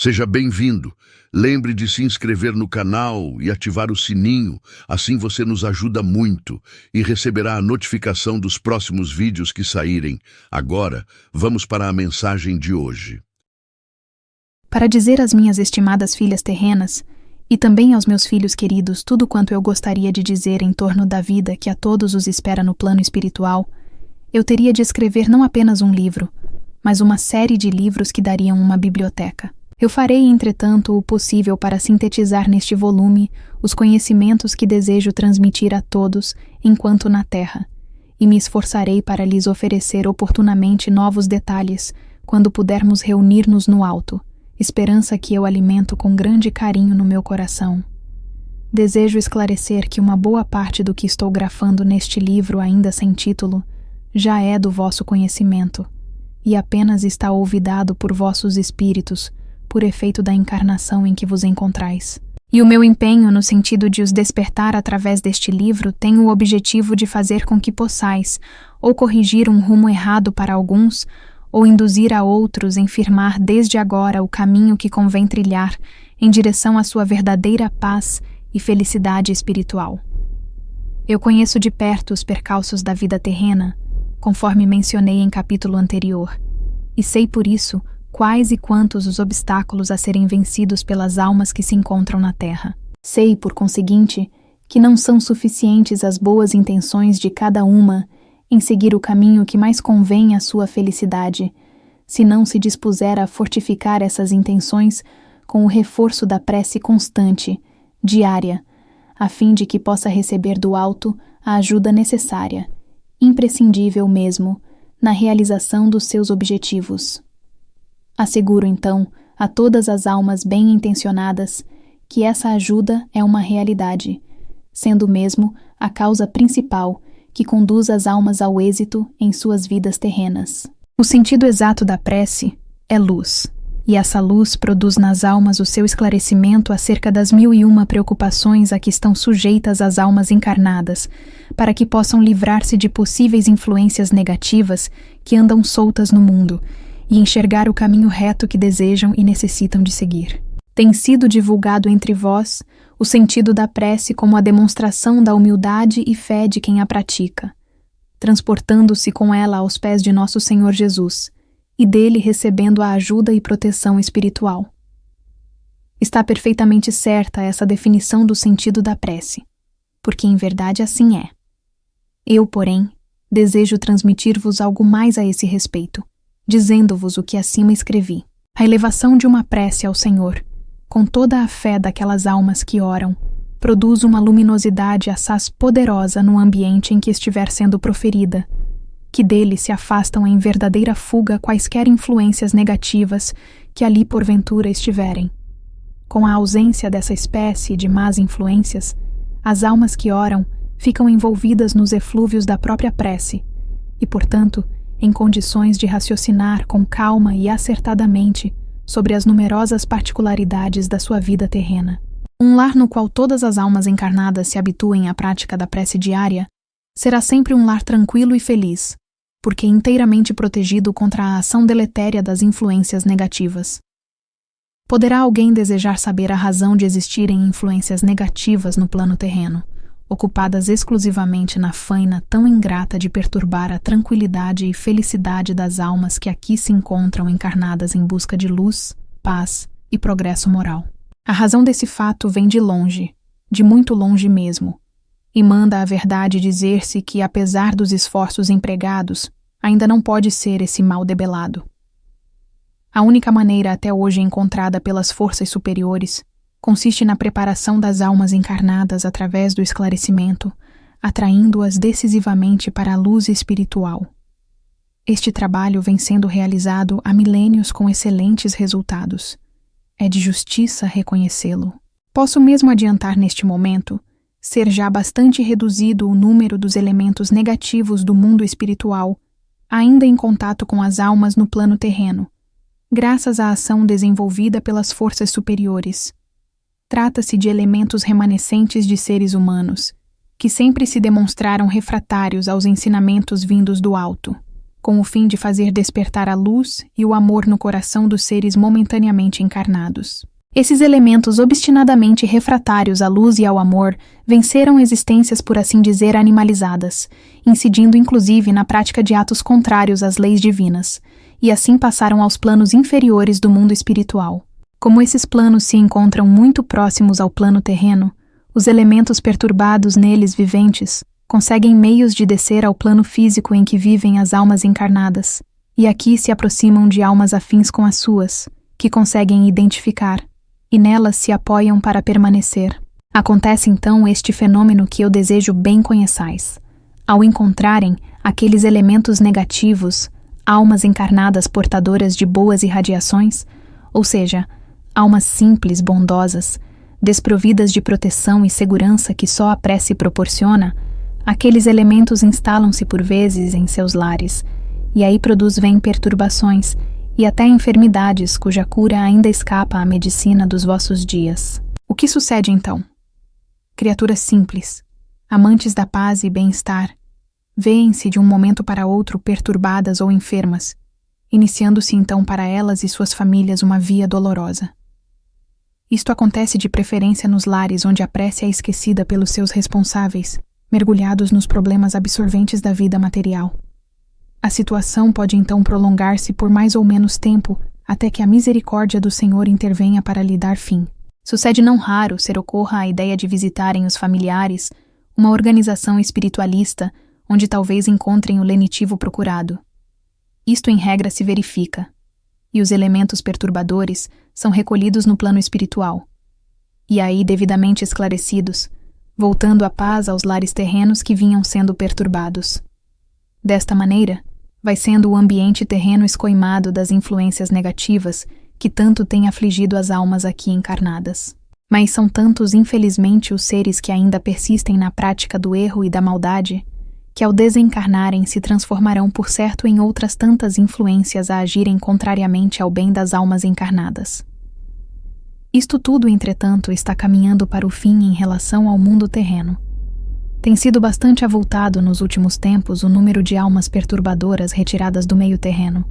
Seja bem-vindo. Lembre de se inscrever no canal e ativar o sininho, assim você nos ajuda muito e receberá a notificação dos próximos vídeos que saírem. Agora, vamos para a mensagem de hoje. Para dizer às minhas estimadas filhas terrenas, e também aos meus filhos queridos tudo quanto eu gostaria de dizer em torno da vida que a todos os espera no plano espiritual, eu teria de escrever não apenas um livro, mas uma série de livros que dariam uma biblioteca. Eu farei, entretanto, o possível para sintetizar neste volume os conhecimentos que desejo transmitir a todos enquanto na Terra, e me esforçarei para lhes oferecer oportunamente novos detalhes quando pudermos reunir-nos no alto, esperança que eu alimento com grande carinho no meu coração. Desejo esclarecer que uma boa parte do que estou grafando neste livro ainda sem título já é do vosso conhecimento, e apenas está olvidado por vossos espíritos, por efeito da encarnação em que vos encontrais. E o meu empenho no sentido de os despertar através deste livro tem o objetivo de fazer com que possais, ou corrigir um rumo errado para alguns, ou induzir a outros em firmar desde agora o caminho que convém trilhar em direção à sua verdadeira paz e felicidade espiritual. Eu conheço de perto os percalços da vida terrena, conforme mencionei em capítulo anterior, e sei por isso quais e quantos os obstáculos a serem vencidos pelas almas que se encontram na Terra. Sei, por conseguinte, que não são suficientes as boas intenções de cada uma em seguir o caminho que mais convém à sua felicidade, se não se dispuser a fortificar essas intenções com o reforço da prece constante, diária, a fim de que possa receber do alto a ajuda necessária, imprescindível mesmo, na realização dos seus objetivos. Asseguro, então, a todas as almas bem-intencionadas que essa ajuda é uma realidade, sendo mesmo a causa principal que conduz as almas ao êxito em suas vidas terrenas. O sentido exato da prece é luz, e essa luz produz nas almas o seu esclarecimento acerca das 1001 preocupações a que estão sujeitas as almas encarnadas, para que possam livrar-se de possíveis influências negativas que andam soltas no mundo, e enxergar o caminho reto que desejam e necessitam de seguir. Tem sido divulgado entre vós o sentido da prece como a demonstração da humildade e fé de quem a pratica, transportando-se com ela aos pés de nosso Senhor Jesus, e dele recebendo a ajuda e proteção espiritual. Está perfeitamente certa essa definição do sentido da prece, porque em verdade assim é. Eu, porém, desejo transmitir-vos algo mais a esse respeito, dizendo-vos o que acima escrevi. A elevação de uma prece ao Senhor, com toda a fé daquelas almas que oram, produz uma luminosidade assaz poderosa no ambiente em que estiver sendo proferida, que dele se afastam em verdadeira fuga quaisquer influências negativas que ali porventura estiverem. Com a ausência dessa espécie de más influências, as almas que oram ficam envolvidas nos eflúvios da própria prece e, portanto, em condições de raciocinar com calma e acertadamente sobre as numerosas particularidades da sua vida terrena. Um lar no qual todas as almas encarnadas se habituem à prática da prece diária será sempre um lar tranquilo e feliz, porque inteiramente protegido contra a ação deletéria das influências negativas. Poderá alguém desejar saber a razão de existirem influências negativas no plano terreno, ocupadas exclusivamente na faina tão ingrata de perturbar a tranquilidade e felicidade das almas que aqui se encontram encarnadas em busca de luz, paz e progresso moral? A razão desse fato vem de longe, de muito longe mesmo, e manda a verdade dizer-se que, apesar dos esforços empregados, ainda não pode ser esse mal debelado. A única maneira até hoje encontrada pelas forças superiores consiste na preparação das almas encarnadas através do esclarecimento, atraindo-as decisivamente para a luz espiritual. Este trabalho vem sendo realizado há milênios com excelentes resultados. É de justiça reconhecê-lo. Posso mesmo adiantar neste momento ser já bastante reduzido o número dos elementos negativos do mundo espiritual, ainda em contato com as almas no plano terreno, graças à ação desenvolvida pelas forças superiores. Trata-se de elementos remanescentes de seres humanos, que sempre se demonstraram refratários aos ensinamentos vindos do alto, com o fim de fazer despertar a luz e o amor no coração dos seres momentaneamente encarnados. Esses elementos obstinadamente refratários à luz e ao amor venceram existências, por assim dizer, animalizadas, incidindo inclusive na prática de atos contrários às leis divinas, e assim passaram aos planos inferiores do mundo espiritual. Como esses planos se encontram muito próximos ao plano terreno, os elementos perturbados neles viventes conseguem meios de descer ao plano físico em que vivem as almas encarnadas, e aqui se aproximam de almas afins com as suas, que conseguem identificar, e nelas se apoiam para permanecer. Acontece então este fenômeno que eu desejo bem conheçais. Ao encontrarem aqueles elementos negativos, almas encarnadas portadoras de boas irradiações, ou seja, almas simples, bondosas, desprovidas de proteção e segurança que só a prece proporciona, aqueles elementos instalam-se por vezes em seus lares, e aí produzem perturbações e até enfermidades cuja cura ainda escapa à medicina dos vossos dias. O que sucede então? Criaturas simples, amantes da paz e bem-estar, veem-se de um momento para outro perturbadas ou enfermas, iniciando-se então para elas e suas famílias uma via dolorosa. Isto acontece de preferência nos lares onde a prece é esquecida pelos seus responsáveis, mergulhados nos problemas absorventes da vida material. A situação pode então prolongar-se por mais ou menos tempo, até que a misericórdia do Senhor intervenha para lhe dar fim. Sucede não raro ser ocorra a ideia de visitarem os familiares uma organização espiritualista onde talvez encontrem o lenitivo procurado. Isto em regra se verifica, e os elementos perturbadores são recolhidos no plano espiritual, e aí devidamente esclarecidos, voltando a paz aos lares terrenos que vinham sendo perturbados. Desta maneira, vai sendo o ambiente terreno escoimado das influências negativas que tanto têm afligido as almas aqui encarnadas. Mas são tantos, infelizmente, os seres que ainda persistem na prática do erro e da maldade, que ao desencarnarem se transformarão por certo em outras tantas influências a agirem contrariamente ao bem das almas encarnadas. Isto tudo, entretanto, está caminhando para o fim em relação ao mundo terreno. Tem sido bastante avultado nos últimos tempos o número de almas perturbadoras retiradas do meio terreno,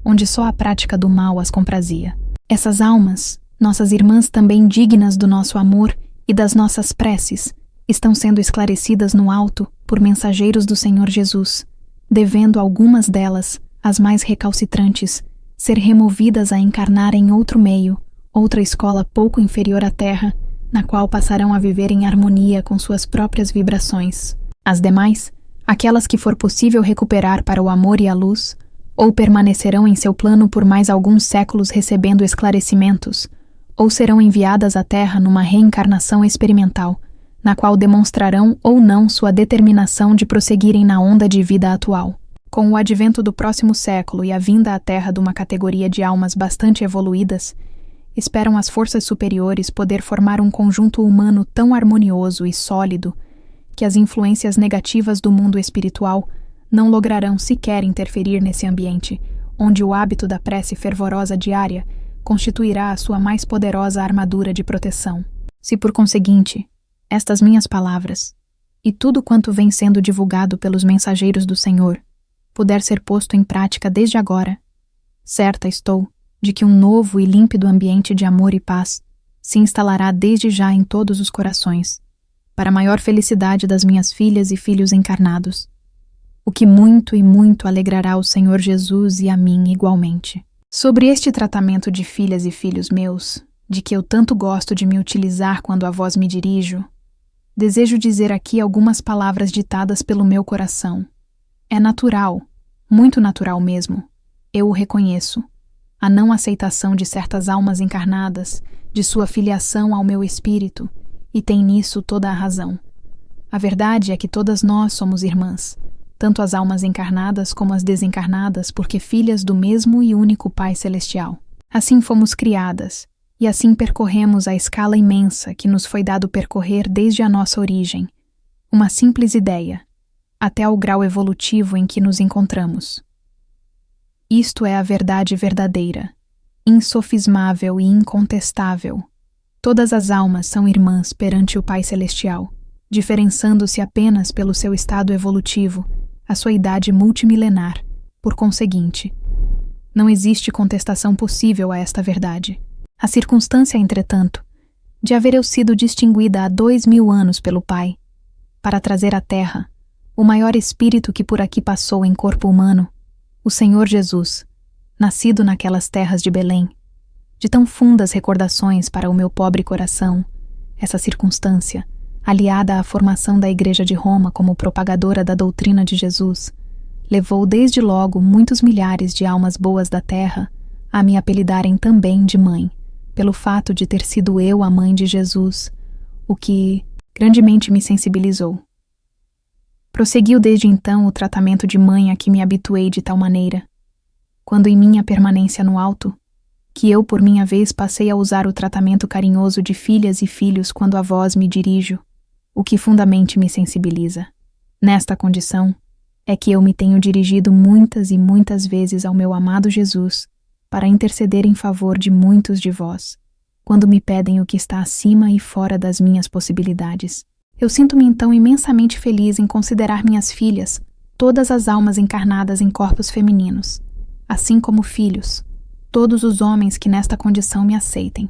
onde só a prática do mal as comprazia. Essas almas, nossas irmãs também dignas do nosso amor e das nossas preces, estão sendo esclarecidas no alto por mensageiros do Senhor Jesus, devendo algumas delas, as mais recalcitrantes, ser removidas a encarnar em outro meio, outra escola pouco inferior à Terra, na qual passarão a viver em harmonia com suas próprias vibrações. As demais, aquelas que for possível recuperar para o amor e a luz, ou permanecerão em seu plano por mais alguns séculos recebendo esclarecimentos, ou serão enviadas à Terra numa reencarnação experimental, na qual demonstrarão ou não sua determinação de prosseguirem na onda de vida atual. Com o advento do próximo século e a vinda à Terra de uma categoria de almas bastante evoluídas, esperam as forças superiores poder formar um conjunto humano tão harmonioso e sólido que as influências negativas do mundo espiritual não lograrão sequer interferir nesse ambiente, onde o hábito da prece fervorosa diária constituirá a sua mais poderosa armadura de proteção. Se, por conseguinte, estas minhas palavras, e tudo quanto vem sendo divulgado pelos mensageiros do Senhor, puder ser posto em prática desde agora, certa estou de que um novo e límpido ambiente de amor e paz se instalará desde já em todos os corações, para a maior felicidade das minhas filhas e filhos encarnados, o que muito e muito alegrará o Senhor Jesus e a mim igualmente. Sobre este tratamento de filhas e filhos meus, de que eu tanto gosto de me utilizar quando a vós me dirijo, desejo dizer aqui algumas palavras ditadas pelo meu coração. É natural, muito natural mesmo, eu o reconheço, a não aceitação de certas almas encarnadas, de sua filiação ao meu espírito, e tem nisso toda a razão. A verdade é que todas nós somos irmãs, tanto as almas encarnadas como as desencarnadas, porque filhas do mesmo e único Pai Celestial. Assim fomos criadas, e assim percorremos a escala imensa que nos foi dado percorrer desde a nossa origem, uma simples ideia, até ao grau evolutivo em que nos encontramos. Isto é a verdade verdadeira, insofismável e incontestável. Todas as almas são irmãs perante o Pai Celestial, diferenciando-se apenas pelo seu estado evolutivo, a sua idade multimilenar Por conseguinte, não existe contestação possível a esta verdade. A circunstância, entretanto, de haver eu sido distinguida há 2000 anos pelo Pai, para trazer à terra o maior espírito que por aqui passou em corpo humano, o Senhor Jesus, nascido naquelas terras de Belém, de tão fundas recordações para o meu pobre coração, essa circunstância, aliada à formação da Igreja de Roma como propagadora da doutrina de Jesus, levou desde logo muitos milhares de almas boas da terra a me apelidarem também de mãe, pelo fato de ter sido eu a mãe de Jesus, o que grandemente me sensibilizou. Prosseguiu desde então o tratamento de mãe a que me habituei de tal maneira, quando em minha permanência no alto, que eu por minha vez passei a usar o tratamento carinhoso de filhas e filhos quando a vós me dirijo, o que fundamente me sensibiliza. Nesta condição, é que eu me tenho dirigido muitas e muitas vezes ao meu amado Jesus para interceder em favor de muitos de vós, quando me pedem o que está acima e fora das minhas possibilidades. Eu sinto-me então imensamente feliz em considerar minhas filhas todas as almas encarnadas em corpos femininos, assim como filhos, todos os homens que nesta condição me aceitem.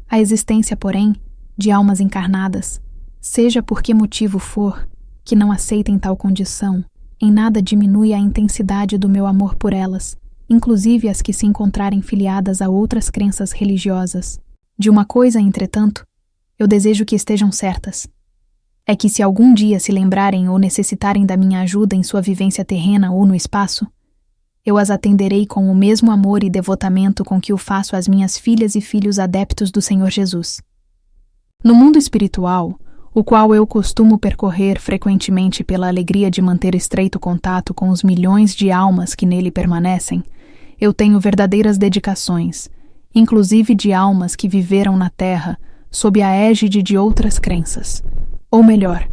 A existência, porém, de almas encarnadas, seja por que motivo for, que não aceitem tal condição, em nada diminui a intensidade do meu amor por elas, inclusive as que se encontrarem filiadas a outras crenças religiosas. De uma coisa, entretanto, eu desejo que estejam certas. É que se algum dia se lembrarem ou necessitarem da minha ajuda em sua vivência terrena ou no espaço, eu as atenderei com o mesmo amor e devotamento com que o faço às minhas filhas e filhos adeptos do Senhor Jesus. No mundo espiritual, o qual eu costumo percorrer frequentemente pela alegria de manter estreito contato com os milhões de almas que nele permanecem, eu tenho verdadeiras dedicações, inclusive de almas que viveram na terra sob a égide de outras crenças, ou melhor,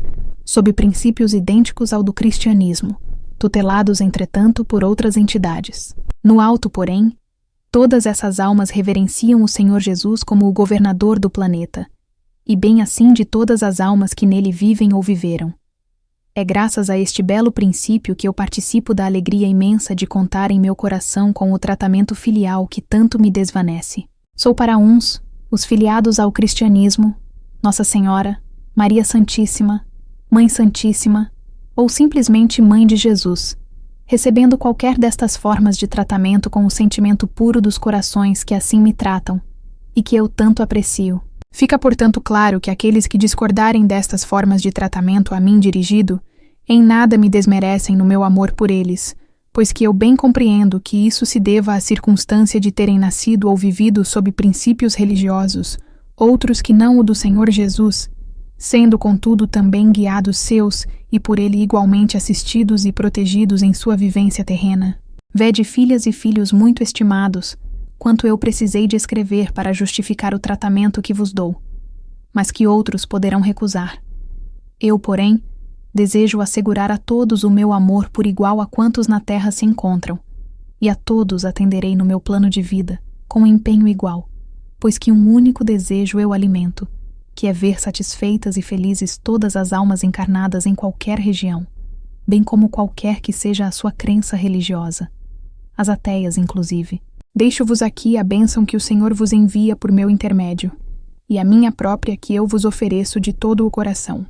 sob princípios idênticos ao do cristianismo, tutelados, entretanto, por outras entidades. No alto, porém, todas essas almas reverenciam o Senhor Jesus como o governador do planeta, e bem assim de todas as almas que nele vivem ou viveram. É graças a este belo princípio que eu participo da alegria imensa de contar em meu coração com o tratamento filial que tanto me desvanece. Sou para uns, os filiados ao cristianismo, Nossa Senhora, Maria Santíssima, Mãe Santíssima, ou simplesmente Mãe de Jesus, recebendo qualquer destas formas de tratamento com o sentimento puro dos corações que assim me tratam, e que eu tanto aprecio. Fica, portanto, claro que aqueles que discordarem destas formas de tratamento a mim dirigido, em nada me desmerecem no meu amor por eles, pois que eu bem compreendo que isso se deva à circunstância de terem nascido ou vivido sob princípios religiosos, outros que não o do Senhor Jesus, sendo, contudo, também guiados seus e por ele igualmente assistidos e protegidos em sua vivência terrena. Vede, filhas e filhos muito estimados, quanto eu precisei de escrever para justificar o tratamento que vos dou, mas que outros poderão recusar. Eu, porém, desejo assegurar a todos o meu amor por igual a quantos na terra se encontram, e a todos atenderei no meu plano de vida, com empenho igual, pois que um único desejo eu alimento, que é ver satisfeitas e felizes todas as almas encarnadas em qualquer região, bem como qualquer que seja a sua crença religiosa, as ateias inclusive. Deixo-vos aqui a bênção que o Senhor vos envia por meu intermédio, e a minha própria que eu vos ofereço de todo o coração.